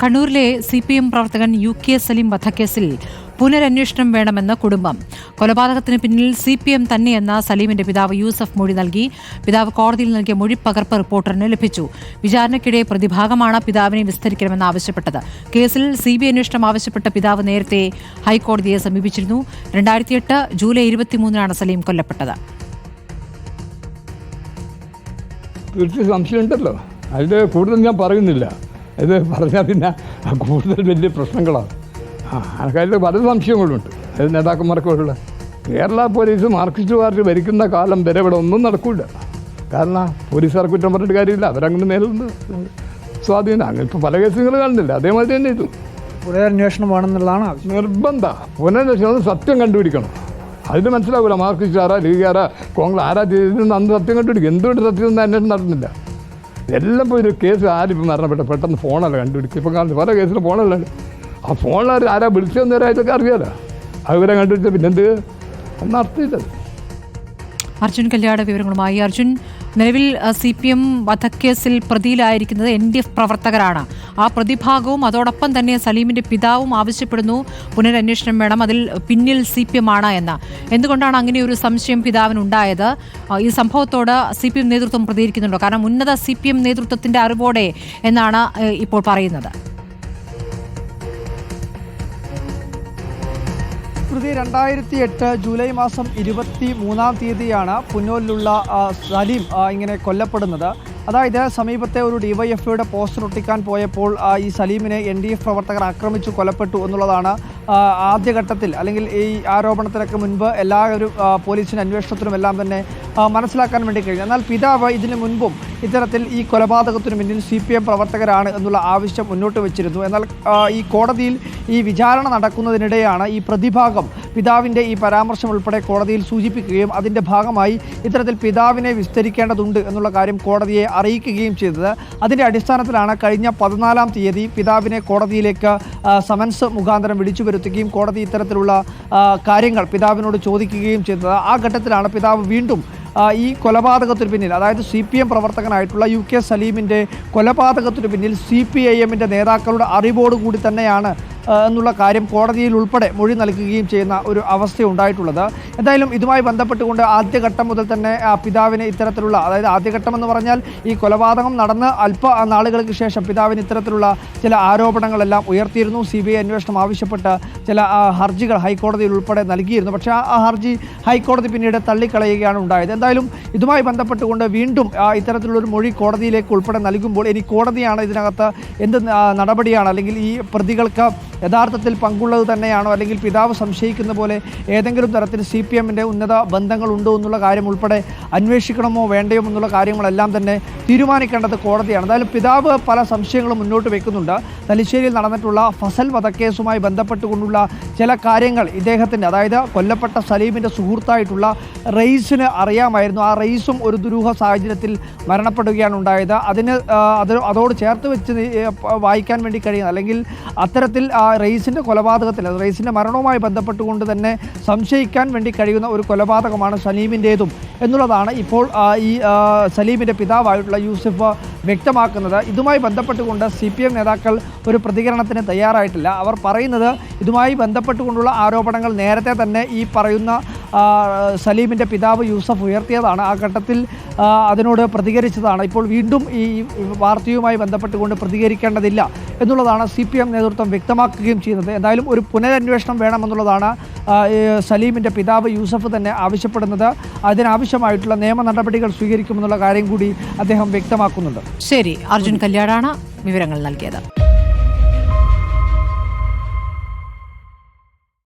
കണ്ണൂരിലെ CPM പ്രവർത്തകൻ UK Saleem വധക്കേസിൽ പുനരന്വേഷണം വേണമെന്ന് കുടുംബം. കൊലപാതകത്തിന് പിന്നിൽ CPM തന്നെയെന്ന സലീമിന്റെ പിതാവ് യൂസഫ് മൊഴി നൽകി. പിതാവ് കോടതിയിൽ നൽകിയ മൊഴി പകർപ്പ് റിപ്പോർട്ടറിന് ലഭിച്ചു. വിചാരണയ്ക്കിടെ പ്രതിഭാഗമാണ് പിതാവിനെ വിസ്തരിക്കണമെന്ന് ആവശ്യപ്പെട്ടത്. കേസിൽ CBI അന്വേഷണം ആവശ്യപ്പെട്ട പിതാവ് നേരത്തെ ഹൈക്കോടതിയെ സമീപിച്ചിരുന്നു. 2008 ജൂലൈ 23 സലീം കൊല്ലപ്പെട്ടത്. സംശയമുണ്ടല്ലോ, അതിൽ കൂടുതൽ ഞാൻ പറയുന്നില്ല. ഇത് പറഞ്ഞാൽ പിന്നെ കൂടുതൽ വലിയ പ്രശ്നങ്ങളാണ്. അതിൽ പല സംശയങ്ങളുണ്ട്. അത് നേതാക്കന്മാർക്കുള്ള കേരള പോലീസ് മാർക്സിസ്റ്റ് പാർട്ടി ഭരിക്കുന്ന കാലം വരെ ഇവിടെ ഒന്നും നടക്കില്ല. കാരണം പോലീസുകാർ കുറ്റം പറഞ്ഞിട്ട് കാര്യമില്ല, അവരങ്ങനെ മേലുണ്ട് സ്വാധീനം. അങ്ങനെ ഇപ്പോൾ പല കേസുകൾ കാണുന്നില്ല. അതേമാതിരി തന്നെ ഇത് പുനരന്വേഷണം വേണമെന്നുള്ളതാണ് നിർബന്ധം. പുനരന്വേഷണം സത്യം കണ്ടുപിടിക്കണം. അതിന് മനസ്സിലാവില്ല മാർക്സിസ്റ്റ് ആരാ, ലീഗ് ആരാ, കോൺഗ്രസ് ആരാ ചെയ്തിരുന്ന അന്ന് സത്യം കണ്ടുപിടിക്കും. എന്തുകൊണ്ട് സത്യം ഒന്നും അന്വേഷണം നടന്നില്ല. എല്ലാം ഇപ്പോൾ ഒരു കേസ് ആരിപ്പോൾ മരണപ്പെട്ട പെട്ടെന്ന് ഫോണല്ല കണ്ടുപിടിക്കും. ഇപ്പം കാണുന്നത് പല കേസിലും ഫോണല്ല. ആ ഫോണിൽ ആരാ വിളിച്ചതെന്ന് നേരമായിട്ടൊക്കെ അറിയാലോ. അതുവരെ കണ്ടുപിടിച്ച പിന്നെന്ത് ഒന്നും അർത്ഥമില്ലത്. അർജുൻ കല്യാട വിവരങ്ങളുമായി. അർജുൻ, നിലവിൽ CPM വധക്കേസിൽ പ്രതിയിലായിരിക്കുന്നത് NDF പ്രവർത്തകരാണ്. ആ പ്രതിഭാഗവും അതോടൊപ്പം തന്നെ സലീമിന്റെ പിതാവും ആവശ്യപ്പെടുന്നു പുനരന്വേഷണം വേണം, അതിൽ പിന്നിൽ CPM ആണ് എന്ന്. എന്തുകൊണ്ടാണ് അങ്ങനെ ഒരു സംശയം പിതാവിനുണ്ടായത്? ഈ സംഭവത്തോട് CPM നേതൃത്വം പ്രതികരിക്കുന്നുണ്ടോ? കാരണം ഉന്നത CPM നേതൃത്വത്തിന്റെ അറിവോടെ എന്നാണ് ഇപ്പോൾ പറയുന്നത്. കൃതി 2008 ജൂലൈ മാസം 23 പുന്നൂരിലുള്ള സലീം ഇങ്ങനെ കൊല്ലപ്പെടുന്നത്. അതായത് സമീപത്തെ ഒരു DYFIയുടെ പോസ്റ്റർ ഒട്ടിക്കാൻ പോയപ്പോൾ ഈ സലീമിനെ NDF പ്രവർത്തകർ ആക്രമിച്ചു കൊലപ്പെട്ടു എന്നുള്ളതാണ് ആദ്യഘട്ടത്തിൽ, അല്ലെങ്കിൽ ഈ ആരോപണത്തിനൊക്കെ മുൻപ് എല്ലാവരും പോലീസിന് അന്വേഷണത്തിനും എല്ലാം തന്നെ മനസ്സിലാക്കാൻ വേണ്ടി കഴിഞ്ഞു. എന്നാൽ പിതാവ് ഇതിനു മുൻപും ഇത്തരത്തിൽ ഈ കൊലപാതകത്തിനു പിന്നിൽ CPM പ്രവർത്തകരാണ് എന്നുള്ള ആവശ്യം മുന്നോട്ട് വെച്ചിരുന്നു. എന്നാൽ ഈ കോടതിയിൽ ഈ വിചാരണ നടക്കുന്നതിനിടെയാണ് ഈ പ്രതിഭാഗം പിതാവിൻ്റെ ഈ പരാമർശം ഉൾപ്പെടെ കോടതിയിൽ സൂചിപ്പിക്കുകയും അതിൻ്റെ ഭാഗമായി ഇത്തരത്തിൽ പിതാവിനെ വിസ്തരിക്കേണ്ടതുണ്ട് എന്നുള്ള കാര്യം കോടതിയെ അറിയിക്കുകയും ചെയ്തത്. അതിൻ്റെ അടിസ്ഥാനത്തിലാണ് കഴിഞ്ഞ 14-ാം തീയതി പിതാവിനെ കോടതിയിലേക്ക് സമൻസ് മുഖാന്തരം വിളിച്ചു വരുത്തുകയും കോടതി ഇത്തരത്തിലുള്ള കാര്യങ്ങൾ പിതാവിനോട് ചോദിക്കുകയും ചെയ്തത്. ആ ഘട്ടത്തിലാണ് പിതാവ് വീണ്ടും ഈ കൊലപാതകത്തിന് പിന്നിൽ, അതായത് CPM പ്രവർത്തകനായിട്ടുള്ള UK സലീമിൻ്റെ കൊലപാതകത്തിന് പിന്നിൽ CPIMൻ്റെ നേതാക്കളുടെ അറിവോടുകൂടി തന്നെയാണ് എന്നുള്ള കാര്യം കോടതിയിൽ ഉൾപ്പെടെ മൊഴി നൽകുകയും ചെയ്യുന്ന ഒരു അവസ്ഥയുണ്ടായിട്ടുള്ളത്. എന്തായാലും ഇതുമായി ബന്ധപ്പെട്ടുകൊണ്ട് ആദ്യഘട്ടം മുതൽ തന്നെ പിതാവിന് ഇത്തരത്തിലുള്ള, അതായത് ആദ്യഘട്ടം എന്ന് പറഞ്ഞാൽ ഈ കൊലപാതകം നടന്ന് അല്പ നാളുകൾക്ക് ശേഷം പിതാവിന് ഇത്തരത്തിലുള്ള ചില ആരോപണങ്ങളെല്ലാം ഉയർത്തിയിരുന്നു. CBI അന്വേഷണം ആവശ്യപ്പെട്ട് ചില ഹർജികൾ ഹൈക്കോടതിയിൽ ഉൾപ്പെടെ നൽകിയിരുന്നു. പക്ഷേ ആ ഹർജി ഹൈക്കോടതി പിന്നീട് തള്ളിക്കളയുകയാണ് ഉണ്ടായത്. എന്തായാലും ഇതുമായി ബന്ധപ്പെട്ടുകൊണ്ട് വീണ്ടും ഇത്തരത്തിലുള്ളൊരു മൊഴി കോടതിയിലേക്ക് ഉൾപ്പെടെ നൽകുമ്പോൾ ഇനി കോടതിയാണ് ഇതിനകത്ത് എന്ത് നടപടിയാണ്, അല്ലെങ്കിൽ ഈ പ്രതികൾക്ക് യഥാർത്ഥത്തിൽ പങ്കുള്ളത് തന്നെയാണോ, അല്ലെങ്കിൽ പിതാവ് സംശയിക്കുന്ന പോലെ ഏതെങ്കിലും തരത്തിൽ CPMൻ്റെ ഉന്നത ബന്ധങ്ങളുണ്ടോ എന്നുള്ള കാര്യം ഉൾപ്പെടെ അന്വേഷിക്കണമോ വേണ്ടയോ എന്നുള്ള കാര്യങ്ങളെല്ലാം തന്നെ തീരുമാനിക്കേണ്ടത് കോടതിയാണ്. എന്തായാലും പിതാവ് പല സംശയങ്ങളും മുന്നോട്ട് വെക്കുന്നുണ്ട്. തലശ്ശേരിയിൽ നടന്നിട്ടുള്ള ഫസൽ വധക്കേസുമായി ബന്ധപ്പെട്ടുകൊണ്ടുള്ള ചില കാര്യങ്ങൾ ഇദ്ദേഹത്തിൻ്റെ, അതായത് കൊല്ലപ്പെട്ട സലീമിൻ്റെ സുഹൃത്തായിട്ടുള്ള റെയ്സിന് അറിയാമായിരുന്നു. ആ റെയ്സും ഒരു ദുരൂഹ സാഹചര്യത്തിൽ മരണപ്പെടുകയാണ് ഉണ്ടായത്. അതോട് ചേർത്ത് വെച്ച് വായിക്കാൻ വേണ്ടി കഴിയുന്ന, അല്ലെങ്കിൽ അത്തരത്തിൽ റെയ്സിൻ്റെ കൊലപാതകത്തിൽ, റെയ്സിൻ്റെ മരണവുമായി ബന്ധപ്പെട്ടുകൊണ്ട് തന്നെ സംശയിക്കാൻ വേണ്ടി കഴിയുന്ന ഒരു കൊലപാതകമാണ് സലീമിൻ്റേതും എന്നുള്ളതാണ് ഇപ്പോൾ ഈ സലീമിൻ്റെ പിതാവായിട്ടുള്ള യൂസഫ് വ്യക്തമാക്കുന്നത്. ഇതുമായി ബന്ധപ്പെട്ടുകൊണ്ട് CPM നേതാക്കൾ ഒരു പ്രതികരണത്തിന് തയ്യാറായിട്ടില്ല. അവർ പറയുന്നത് ഇതുമായി ബന്ധപ്പെട്ടുകൊണ്ടുള്ള ആരോപണങ്ങൾ നേരത്തെ തന്നെ ഈ പറയുന്ന സലീമിൻ്റെ പിതാവ് യൂസഫ് ഉയർത്തിയതാണ്. ആ ഘട്ടത്തിൽ അതിനോട് പ്രതികരിച്ചതാണ്. ഇപ്പോൾ വീണ്ടും ഈ വാർത്തയുമായി ബന്ധപ്പെട്ടുകൊണ്ട് പ്രതികരിക്കേണ്ടതില്ല എന്നുള്ളതാണ് CPM നേതൃത്വം വ്യക്തമാക്കുകയും ചെയ്യുന്നത്. എന്തായാലും ഒരു പുനരന്വേഷണം വേണമെന്നുള്ളതാണ് സലീമിൻ്റെ പിതാവ് യൂസഫ് തന്നെ ആവശ്യപ്പെടുന്നത്. അതിനാവശ്യമായിട്ടുള്ള നിയമ നടപടികൾ സ്വീകരിക്കുമെന്നുള്ള കാര്യം കൂടി അദ്ദേഹം വ്യക്തമാക്കുന്നുണ്ട്. ശരി, അർജുൻ കല്യാടാണ് വിവരങ്ങൾ നൽകിയത്.